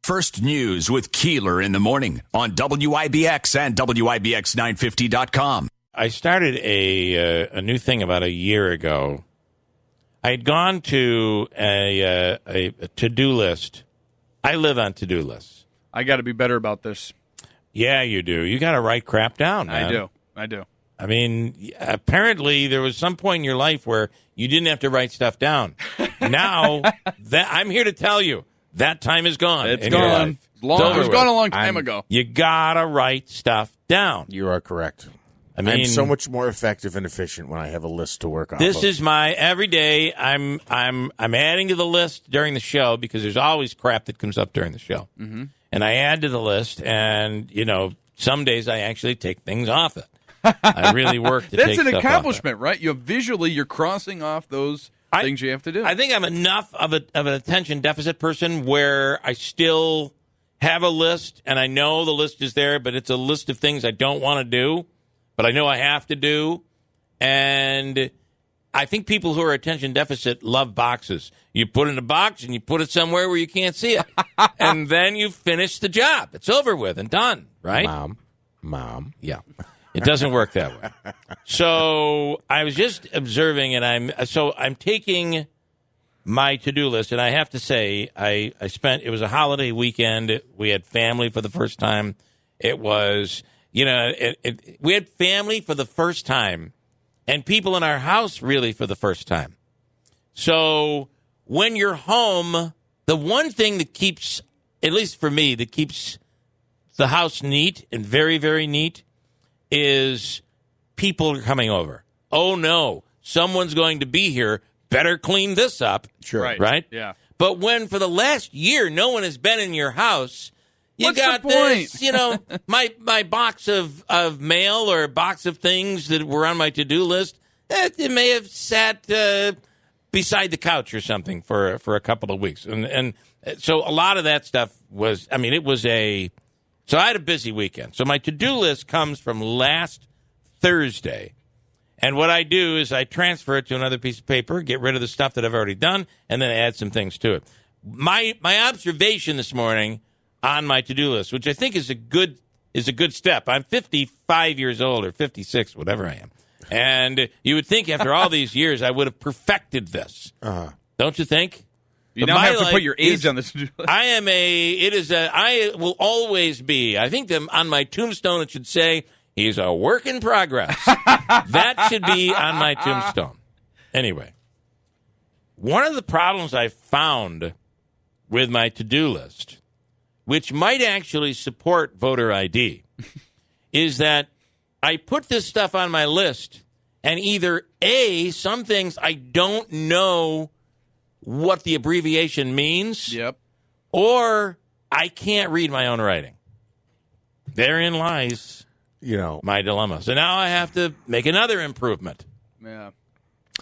First News with Keeler in the morning on WIBX and WIBX950.com. I started a new thing about a year ago. I had gone to a to-do list. I live on to-do lists. I got to be better about this. Yeah, you do. You got to write crap down, man. I do. I mean, apparently there was some point in your life where you didn't have to write stuff down. Now, I'm here to tell you, that time is gone. It's gone. It was gone a long time ago. You got to write stuff down. You are correct. I mean, I'm so much more effective and efficient when I have a list to work on. This is my every day. I'm adding to the list during the show because there's always crap that comes up during the show, and I add to the list. And some days I actually take things off it. I really work to take stuff off it. That's an accomplishment, right? You're crossing off those things you have to do. I think I'm enough of an attention deficit person where I still have a list, and I know the list is there, but it's a list of things I don't want to do. But I know I have to do, and I think people who are attention deficit love boxes. You put it in a box, and you put it somewhere where you can't see it, and then you finish the job. It's over with and done, right? Mom. Yeah. It doesn't work that way. So I was just observing, and I'm taking my to-do list, and I have to say, it was a holiday weekend. We had family for the first time. It was... we had family for the first time and people in our house really for the first time. So when you're home, the one thing that keeps, at least for me, that keeps the house neat and very, very neat is people are coming over. Oh, no, someone's going to be here. Better clean this up. Sure. Right? Yeah. But when for the last year no one has been in your house, you What's got the point? this, my box of mail or a box of things that were on my to-do list. It may have sat beside the couch or something for a couple of weeks. And so a lot of that stuff was, so I had a busy weekend. So my to-do list comes from last Thursday. And what I do is I transfer it to another piece of paper, get rid of the stuff that I've already done, and then add some things to it. My observation this morning on my to-do list, which I think is a good step. I'm 55 years old or 56, whatever I am. And you would think after all these years I would have perfected this. Don't you think? You now have to put your age on this to-do list. I will always be, I think on my tombstone it should say, he's a work in progress. That should be on my tombstone. Anyway, one of the problems I found with my to-do list, which might actually support voter ID, is that I put this stuff on my list, and either A, some things I don't know what the abbreviation means, or I can't read my own writing. Therein lies, my dilemma. So now I have to make another improvement. Yeah.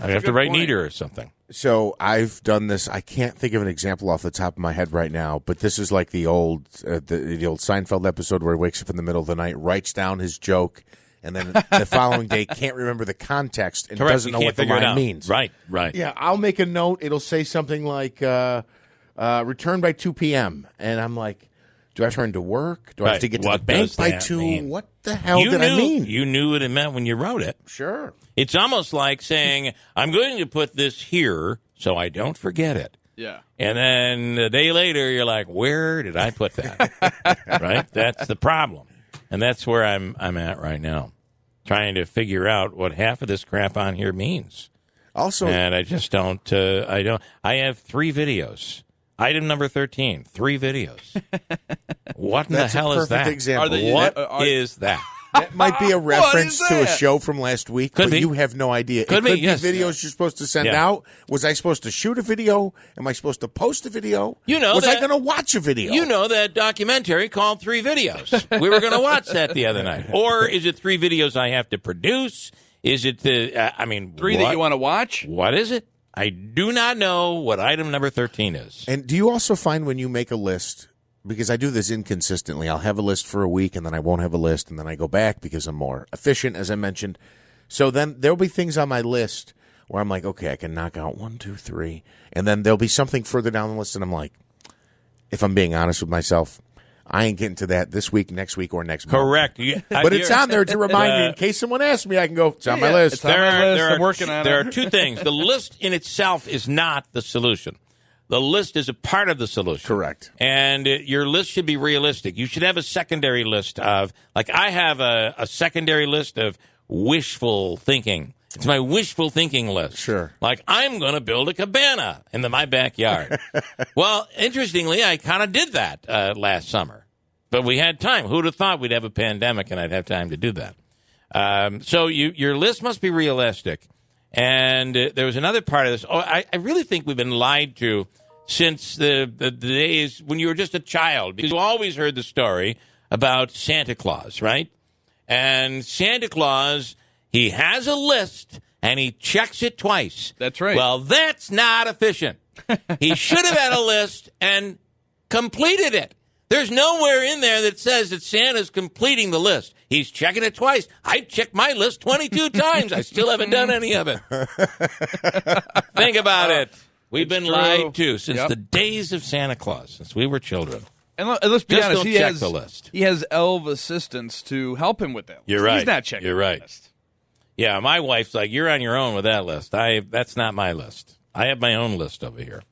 I have to write neater or something. So I've done this. I can't think of an example off the top of my head right now, but this is like the old Seinfeld episode where he wakes up in the middle of the night, writes down his joke, and then the following day can't remember the context and doesn't know what the line means. Right. Yeah, I'll make a note. It'll say something like return by 2 p.m. And I'm like, do I turn to work? Do I have to get to the bank by 2? Mean? What the hell did I mean? You knew what it meant when you wrote it. Sure. It's almost like saying, I'm going to put this here so I don't forget it. Yeah. And then a day later, you're like, where did I put that? Right? That's the problem. And that's where I'm at right now, trying to figure out what half of this crap on here means. Also, and I just don't, I have 3 videos. Item number 13, 3 videos. What in the hell is that? Example. What is that? That might be a reference to a show from last week, Could but be. you have no idea. Could be, yes. Videos you're supposed to send out. Was I supposed to shoot a video? Am I supposed to post a video? Was I going to watch a video? You know that documentary called 3 Videos. We were going to watch that the other night. Or is it 3 videos I have to produce? Is it 3 that you want to watch? What is it? I do not know what item number 13 is. And do you also find when you make a list, because I do this inconsistently, I'll have a list for a week and then I won't have a list and then I go back because I'm more efficient, as I mentioned. So then there'll be things on my list where I'm like, okay, I can knock out 1, 2, 3. And then there'll be something further down the list and I'm like, if I'm being honest with myself, I ain't getting to that this week, next week, or next month. Correct. But it's on there to remind me in case someone asks me. I can go. It's on my list. It's on my list. I'm working on it. There are two things. The list in itself is not the solution. The list is a part of the solution. Correct. And your list should be realistic. You should have a secondary list of, like I have a secondary list of wishful thinking. It's my wishful thinking list. Sure. Like, I'm going to build a cabana in my backyard. Well, interestingly, I kind of did that last summer. But we had time. Who would have thought we'd have a pandemic and I'd have time to do that? So your list must be realistic. And there was another part of this. Oh, I really think we've been lied to since the days when you were just a child. Because you always heard the story about Santa Claus, right? And Santa Claus, he has a list, and he checks it twice. That's right. Well, that's not efficient. He should have had a list and completed it. There's nowhere in there that says that Santa's completing the list. He's checking it twice. I checked my list 22 times. I still haven't done any of it. Think about it. We've been lied to since the days of Santa Claus, since we were children. And let's be honest, don't check the list. He has elf assistants to help him with that list. You're right. He's not checking You're right. the list. Yeah, my wife's like, you're on your own with that list. That's not my list. I have my own list over here.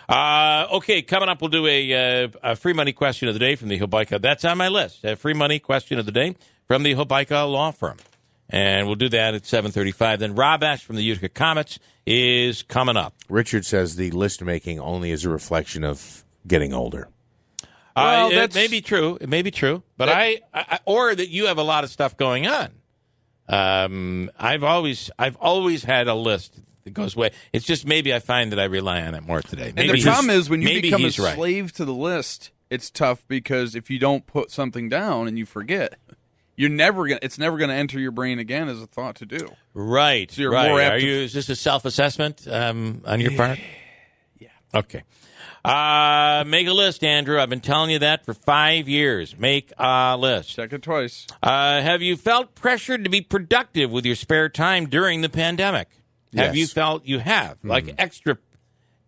Okay, coming up, we'll do a free money question of the day from the Hobica. That's on my list. A free money question of the day from the Hobica Law Firm. And we'll do that at 7:35. Then Rob Ash from the Utica Comets is coming up. Richard says the list making only is a reflection of getting older. Well, it may be true. It may be true. But I or that you have a lot of stuff going on. I've always had a list that goes away. It's just maybe I find that I rely on it more today. And the problem is when you become a slave to the list, it's tough because if you don't put something down and you forget, it's never gonna enter your brain again as a thought to do. Right. So you're right. more apt is this a self-assessment on your part? Yeah. Okay. Make a list, Andrew. I've been telling you that for 5 years. Make a list. Check it twice. Have you felt pressured to be productive with your spare time during the pandemic? Yes. Have you felt you have? Like extra,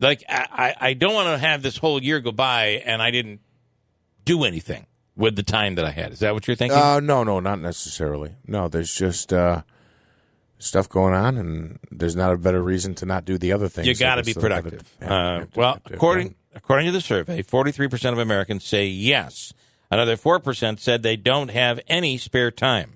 like I don't want to have this whole year go by and I didn't do anything with the time that I had. Is that what you're thinking? No, not necessarily. No, there's just stuff going on, and there's not a better reason to not do the other things. You got to be productive. According to the survey, 43% of Americans say yes. Another 4% said they don't have any spare time.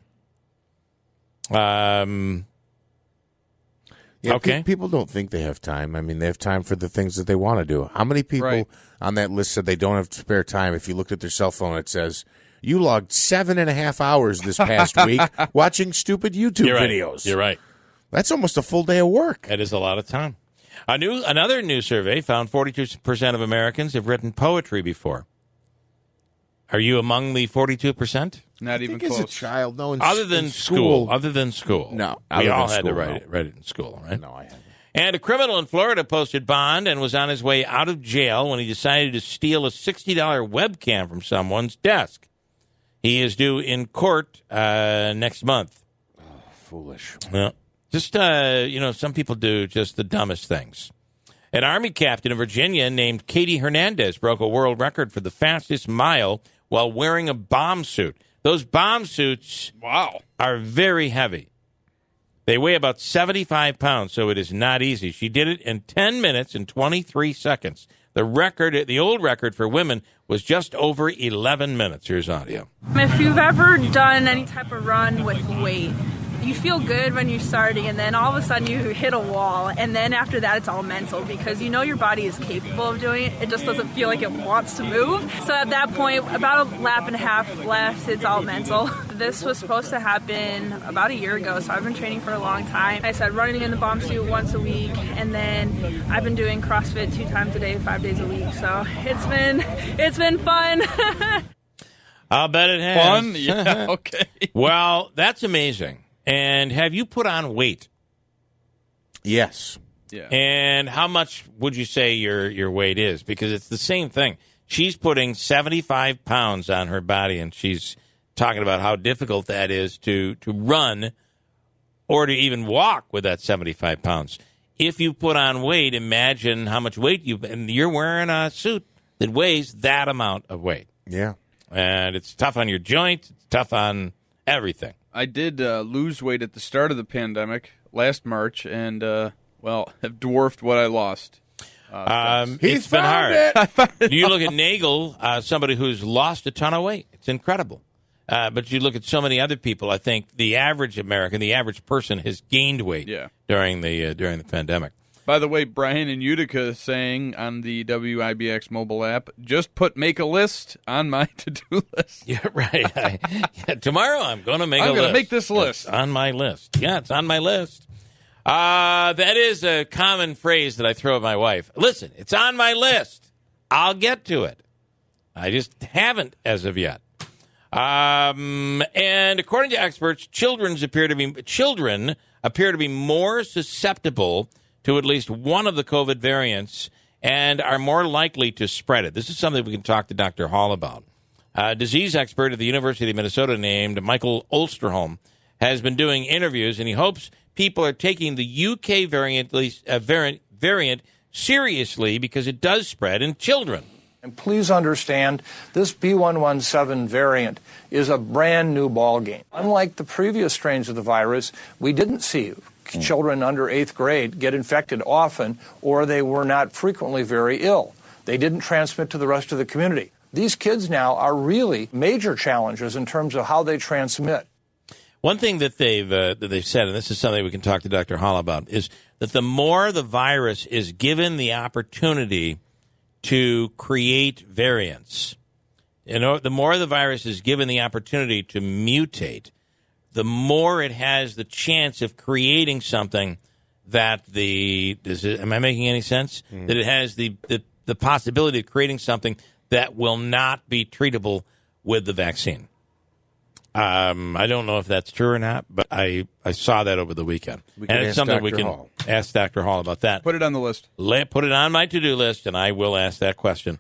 Okay. People don't think they have time. I mean, they have time for the things that they want to do. How many people on that list said they don't have spare time? If you looked at their cell phone, it says, you logged 7.5 hours this past week watching stupid YouTube videos. You're right. That's almost a full day of work. That is a lot of time. Another new survey found 42% of Americans have written poetry before. Are you among the 42%? Not even close. As a child, no. Other than school. No, we all had to write it in school, right? No, I haven't. And a criminal in Florida posted bond and was on his way out of jail when he decided to steal a $60 webcam from someone's desk. He is due in court next month. Oh, foolish. Well, just, some people do just the dumbest things. An Army captain in Virginia named Katie Hernandez broke a world record for the fastest mile while wearing a bomb suit. Those bomb suits are very heavy. They weigh about 75 pounds, so it is not easy. She did it in 10 minutes and 23 seconds. The old record for women was just over 11 minutes. Here's audio. If you've ever done any type of run with weight, you feel good when you're starting, and then all of a sudden you hit a wall, and then after that it's all mental because you know your body is capable of doing it. It just doesn't feel like it wants to move. So at that point, about a lap and a half left, it's all mental. This was supposed to happen about a year ago, so I've been training for a long time. I started running in the bomb suit once a week, and then I've been doing CrossFit 2 times a day, 5 days a week. So it's been fun. I'll bet it has. Fun? Yeah, okay. Well, that's amazing. And have you put on weight? Yes. Yeah. And how much would you say your weight is? Because it's the same thing. She's putting 75 pounds on her body, and she's talking about how difficult that is to run or to even walk with that 75 pounds. If you put on weight, imagine how much weight and you're wearing a suit that weighs that amount of weight. Yeah. And it's tough on your joints. It's tough on everything. I did lose weight at the start of the pandemic last March, and, have dwarfed what I lost. It's been hard. You look at Nagel, somebody who's lost a ton of weight. It's incredible. But you look at so many other people. I think the average American, the average person, has gained weight during the pandemic. By the way, Brian in Utica is saying on the WIBX mobile app, just make a list on my to-do list. Yeah, right. Tomorrow I'm going to make a list. I'm going to make this list. It's on my list. Yeah, it's on my list. That is a common phrase that I throw at my wife. Listen, it's on my list. I'll get to it. I just haven't as of yet. And according to experts, children appear to be more susceptible to at least one of the COVID variants and are more likely to spread it. This is something we can talk to Dr. Hall about. A disease expert at the University of Minnesota named Michael Osterholm has been doing interviews, and he hopes people are taking the UK variant seriously because it does spread in children. And please understand, this B117 variant is a brand new ballgame. Unlike the previous strains of the virus, we didn't see children under 8th grade get infected often, or they were not frequently very ill. They didn't transmit to the rest of the community. These kids now are really major challenges in terms of how they transmit. One thing that they've said, and this is something we can talk to Dr. Hall about, is that the more the virus is given the opportunity to create variants, the more the virus is given the opportunity to mutate, the more it has the chance of creating something that am I making any sense? That it has the possibility of creating something that will not be treatable with the vaccine. I don't know if that's true or not, but I saw that over the weekend. And it's something we can ask Dr. Hall about that. Put it on the list. Put it on my to-do list, and I will ask that question.